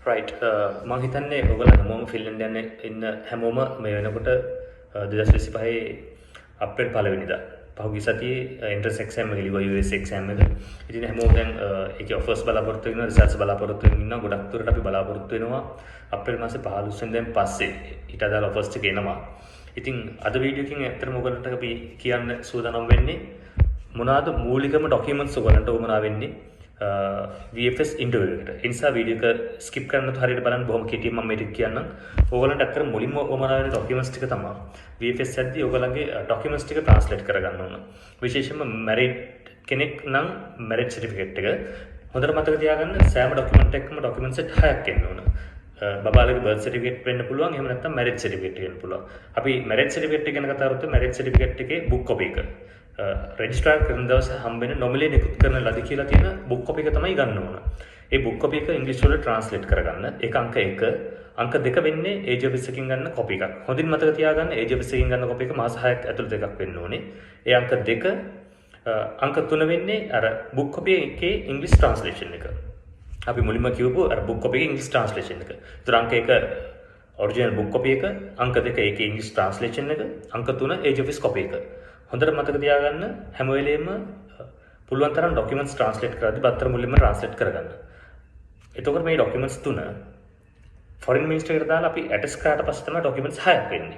Right මං හිතන්නේ ඔයගොල්ලෝ හැමෝම ෆින්ලන්ඩ් යන්නේ ඉන්න හැමෝම මේ වෙනකොට 2025 අප්‍රේල් 1 වෙනිදා පහුගිය සතියේ එන්ට්‍රන්ස් එක්සෑම් එක ලිව්වා US එක්සෑම් එක. ඉතින් හැමෝම දැන් ඒකේ ඔෆර්ස් බලාපොරොත්තු වෙනවා රිසල්ට්ස් බලාපොරොත්තු වෙන ඉන්නවා. ගොඩක් දුරට අපි බලාපොරොත්තු වෙනවා අප්‍රේල් මාසේ 15 වෙනිදාන් පස්සේ ඊට අදාළ ඔෆර්ස් ටික එනවා. ඉතින් අද වීඩියෝ එකකින් ඇත්තටම ඔයගොල්ලන්ට අපි කියන්න සූදානම් වෙන්නේ මොනවාද මූලිකම ડોකියුමන්ට්ස් ඔයගොල්ලන්ට උවමනා වෙන්නේ VFS ඉන්ටර්විව් එකට. ඒ නිසා වීඩියෝ එක ස්කිප් කරන්න හරියට බලන්න බොහොම කෙටියෙන් මම මේක කියන්නම්. ඕගොල්ලන්ට අත්තර මුලින්ම උවමනා වෙන ડોකියුමන්ට්ස් ටික තමයි VFS යද්දී ඕගොල්ලන්ගේ ડોකියුමන්ට්ස් ටික ට්‍රාන්ස්ලේට් කරගන්න ඕන. විශේෂයෙන්ම මැරිඩ් කෙනෙක් නම් මැරිජ් සර්ටිෆිකේට් එක හොඳට මතක තියාගන්න. සෑම ડોකියුමන්ට් එකකම ડોකියුමන්ට්ස් 6ක් එන්න ඕන. බබාලගේ බර්ත් සර්ටිෆිකේට් වෙන්න පුළුවන්. එහෙම නැත්නම් මැරිජ් සර්ටිෆිකේට් වෙන්න පුළුවන්. අපි මැරිජ් සර්ටිෆිකේට් එක ගැන කතා කරද්දී මැරිජ් සර්ටිෆිකේට් එකේ බුක් කොපි එක රෙජිස්ටර් කරන දවසේ හම්බෙන නොමිලේ නිකුත් කරන ලද කියලා තියෙන බුක් කොපි එක තමයි ගන්න ඕන. ඒ බුක් කොපි එක ඉංග්‍රීසි වලට ට්‍රාන්ස්ලේට් කරගන්න. ඒක අංක 1. අංක 2 වෙන්නේ ඒජ් ඔෆිස් එකකින් ගන්න කොපි එකක්. හොඳින් මතක තියාගන්න ඒජ් ඔෆිස් එකකින් ගන්න කොපි එක මාස 6ක් ඇතුළත එකක් වෙන්න ඕනේ. ඒ අංක 2 අංක 3 වෙන්නේ අර බුක් කොපි එකේ ඉංග්‍රීසි ට්‍රාන්ස්ලේෂන් එක. අපි මුලින්ම කියවපු අර බුක් කොපි එකේ ඉංග්‍රීසි ට්‍රාන්ස්ලේෂන් එක. ඒතර අංක 1 ඔරිජිනල් බුක් කොපි එක, අංක 2 ඒකේ ඉංග්‍රීසි ට්‍රාන්ස්ලේෂන් එක, අංක 3 ඒජ් ඔෆිස් කොපි එක. හොඳට මතක තියාගන්න හැම වෙලේම පුළුවන් තරම් ડોකියුමන්ට්ස් ට්‍රාන්ස්ලේට් කරද්දී බත්තර මුලින්ම ට්‍රාන්ස්ලේට් කරගන්න. එතකොට මේ ડોකියුමන්ට්ස් තුන ෆොරින් මිනිස්ටර් එකට දාලා අපි ඇටස් කරාට පස්සේ තමයි ડોකියුමන්ට්ස් 6ක් වෙන්නේ.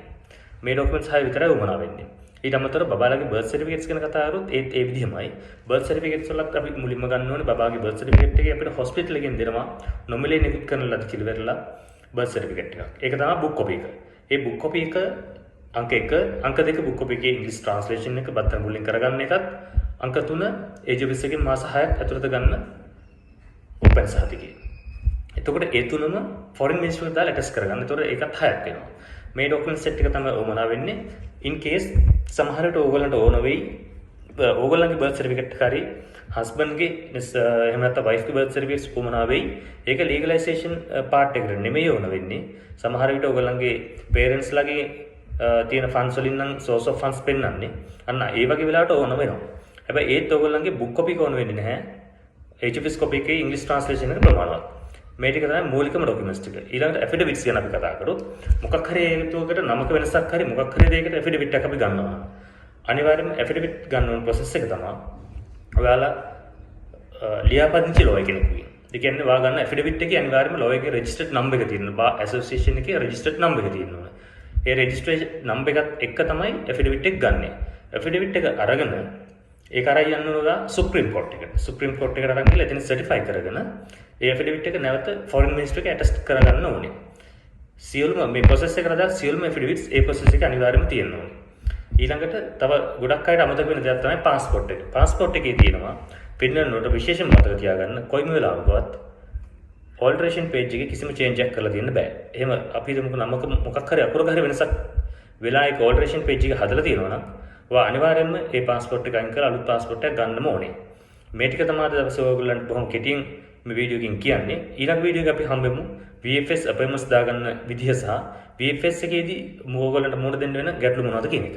මේ ડોකියුමන්ට්ස් 6 විතරයි වමනා වෙන්නේ. ඊට අමතරව බබාලගේ බර්ත් සර්ටිෆිකේට්ස් ගැන කතා කරොත් ඒත් ඒ විදිහමයි. බර්ත් සර්ටිෆිකේට්ස් වලත් අපි මුලින්ම ගන්න ඕනේ බබාගේ බර්ත් සර්ටිෆිකේට් එකේ අපිට හොස්පිටල් එකෙන් දෙනවා නොමිලේ නිකුත් කරන ලද කිලවරලා බර්ත් සර්ටිෆිකේට් එකක්. ඒක තමයි බුක් කොපි එක. ඒ බුක් කොපි එක අංක 1 අංක 2 බුක් කොපි එකේ ඉංග්‍රීසි ට්‍රාන්ස්ලේෂන් එක බත්තර මුලින් කරගන්න එකත් අංක 3 ඒජ් ඔෆිස් එකෙන් මාස 6ක් ඇතුළත ගන්න ඕපන් සහතිකය. එතකොට ඒ තුනම ෆොරින් මිනිස්ටර් දාලා ඇටච් කරගන්න. එතකොට ඒකත් 6ක් වෙනවා. මේ ડોකියුමන්ට් සෙට් එක තමයි ඕමනා වෙන්නේ. ඉන් කේස් සමහර විට ඕගොල්ලන්ට ඕන වෙයි ඕගොල්ලන්ගේ බර්ත් සර්ටිෆිකේට් එක හරි හස්බන්ඩ්ගේ එහෙම නැත්නම් වයිෆ්ගේ බර්ත් සර්ටිෆිකේට්ස් ඕමනා වෙයි. ඒක ලීගලයිසේෂන් පාර්ට් එකට නෙමෙයි ඕන වෙන්නේ. සමහර විට ඕගොල්ලන්ගේ පේරන්ට්ස් ලගේ තියෙන ෆන්ඩ්ස් වලින් නම් සෝස් ඔෆ් ෆන්ඩ්ස් පෙන්නන්නේ. අන්න ඒ වගේ වෙලාවට ඕන වෙනවා. හැබැයි ඒත් ඔයගොල්ලන්ගේ බුක් කොපි එක ඕන වෙන්නේ නැහැ. HFS කොපි එකේ ඉංග්‍රීසි ට්‍රාන්ස්ලේෂන් එක ප්‍රමාණවත්. මේ ටික තමයි මූලිකම ડોකියුමන්ට්ස් ටික. ඊළඟට ඇෆිඩවිට්ස් ගැන අපි කතා කරොත් මොකක් හරි හේතුවකට නමක වෙනසක් හරි මොකක් හරි දෙයකට ඇෆිඩවිට් එකක් අපි ගන්නවා. අනිවාර්යයෙන්ම ඇෆිඩවිට් ගන්න ඕන ප්‍රොසෙස් එක තමයි ඔයාලා ලියාපදිංචි ලෝය කෙනෙකුගේ. ඒ කියන්නේ ඔයා ගන්න ඇෆිඩවිට් එකේ අනිවාර්යයෙන්ම ලෝය එකේ රෙජිස්ටර්ඩ් නම්බර් එක තියෙනවා. බා ඇසෝසියේෂන් එකේ රෙජිස්ටර්ඩ් නම්බර් එක තියෙනවා. ඒ රෙජිස්ට්‍රේෂන් නම්බර් එකත් එක්ක තමයි ඇෆිඩවිට් එක ගන්නෙ. ඇෆිඩවිට් එක අරගෙන ඒක අරන් යන්න ඕනලා සුප්‍රීම කෝර්ට් එකට. සුප්‍රීම කෝර්ට් එකට අරන් ගිහලා එතන සර්ටිෆයි කරගෙන ඒ ඇෆිඩවිට් එක නැවත ෆොරින් මිනිස්ටර් එකට ඇටස්ට් කරගන්න ඕනේ. සියලුම මේ ප්‍රොසෙස් එකට අදාළ සියලුම ඇෆිඩවිට්ස් ඒ ප්‍රොසෙස් එක අනිවාර්යයෙන්ම තියෙන්න ඕනේ. ඊළඟට තව ගොඩක් අයට අමතක වෙන දෙයක් තමයි પાස්පෝර්ට් එක. પાස්පෝර්ට් එකේ තියෙනවා ෆින්ලන්ඩ් වලට විශේෂම මතක තියාගන්න කොයිම වෙලාවකවත් ඔල්ටරේෂන් පේජ් එකේ කිසිම චේන්ජ් එකක් කරලා දෙන්න බෑ. එහෙම අපි හිතමුකෝ නමක මොකක් හරි අකුරක හරි වෙනසක් වෙලා ඒක ඔල්ටරේෂන් පේජ් එක හදලා තියෙනවා නම් ඔයා අනිවාර්යයෙන්ම ඒ પાස්පෝර්ට් එක අයින් කරලා අලුත් પાස්පෝර්ට් එකක් ගන්නම ඕනේ. මේ ටික තමයි දවසේ ඔයගොල්ලන්ට බොහොම කෙටියෙන් මේ වීඩියෝ එකකින් කියන්නේ. ඊළඟ වීඩියෝ එක අපි හම්බෙමු VFS අපේමස් දාගන්න විදිහ සහ VFS එකේදී ඔයගොල්ලන්ට මුහුණ දෙන්න වෙන ගැටලු මොනවද කියන එක.